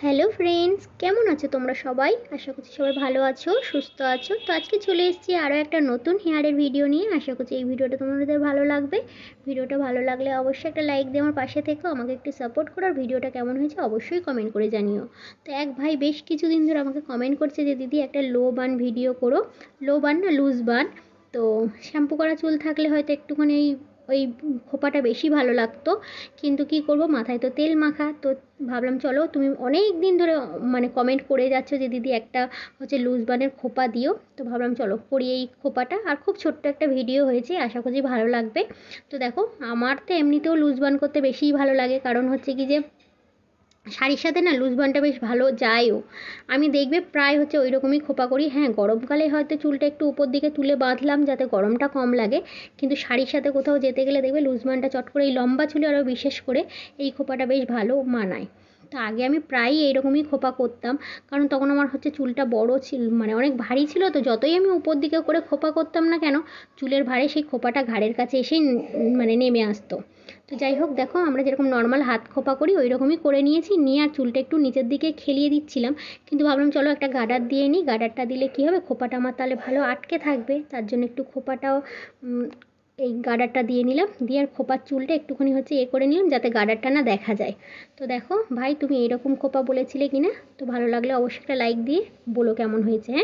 Hello friends, কেমন আছো তোমরা সবাই? আশা করছি সবাই ভালো আছো, সুস্থ আছো। তো আজকে চলে এসেছি আরও একটা নতুন হেয়ারের ভিডিও নিয়ে। আশা করছি এই ভিডিওটা তোমাদের ভালো লাগবে। ভিডিওটা ভালো লাগলে অবশ্যই একটা লাইক দিয়ে আমার পাশে থেকো, আমাকে একটু সাপোর্ট করো। আর ভিডিওটা কেমন হয়েছে অবশ্যই কমেন্ট করে জানিও। তো এক ভাই বেশ কিছুদিন ধরে আমাকে কমেন্ট করছে যে দিদি একটা লো বান ভিডিও করো। লো বান না, লুজ বান। তো শ্যাম্পু করা চুল থাকলে হয়তো একটুখানি ওই খোপাটা বেশি ভালো লাগতো, কিন্তু কি করব, মাথায় তো তেল মাখা। তো ভাবলাম চলো, তুমি অনেক দিন ধরে মানে কমেন্ট করে যাচ্ছ যে দিদি একটা হচ্ছে লুজ বানের খোপা দিও। তো ভাবলাম চলো করি এই খোপাটা। আর খুব ছোট্ট একটা ভিডিও হয়েছে, আশা করছি ভালো লাগবে। তো দেখো, আমার তো এমনিতেও লুজ বান করতে বেশিই ভালো লাগে, কারণ হচ্ছে কি যে শাড়ির সাথে না লুজ বানটা বেশ ভালো যায়ও। আমি দেখবে প্রায় হচ্ছে ওই রকমই খোপা করি। হ্যাঁ, গরমকালে হয়তো চুলটা একটু উপর দিকে তুলে বাঁধলাম যাতে গরমটা কম লাগে, কিন্তু শাড়ির সাথে কোথাও যেতে গেলে দেখবে লুজ বানটা চট করে, এই লম্বা চুলে আরও বিশেষ করে এই খোপাটা বেশ ভালো মানায়। তো আগে আমি প্রায়ই এইরকমই খোপা করতাম, কারণ তখন আমার হচ্ছে চুলটা বড় ছিল, মানে অনেক ভারী ছিল। তো যতই আমি উপর দিকে করে খোপা করতাম না কেন, চুলের ভারে সেই খোপাটা ঘাড়ের কাছে এসেই মানে নেমে আসতো। তো যাই হোক, দেখো আমরা যেরকম নর্মাল হাত খোপা করি ওই রকমই করে নিয়েছি, নিয়ে আর চুলটা একটু নিচের দিকে খেলিয়ে দিচ্ছিলাম। কিন্তু ভাবলাম চলো একটা গার্ডার দিয়ে নিই, গার্ডারটা দিলে কী হবে, খোপাটা আমার তাহলে ভালো আটকে থাকবে। তার জন্য একটু খোপাটাও এই গার্ডারটা দিয়ে নিলাম, দিয়ে আর খোপার চুলটা একটুখানি হচ্ছে করে নিলাম যাতে গার্ডারটা না দেখা যায়। তো দেখো ভাই, তুমি এইরকম খোপা বলেছিলে কিনা? তো ভালো লাগলে অবশ্যই একটা লাইক দিয়ে বলো কেমন হয়েছে। হ্যাঁ।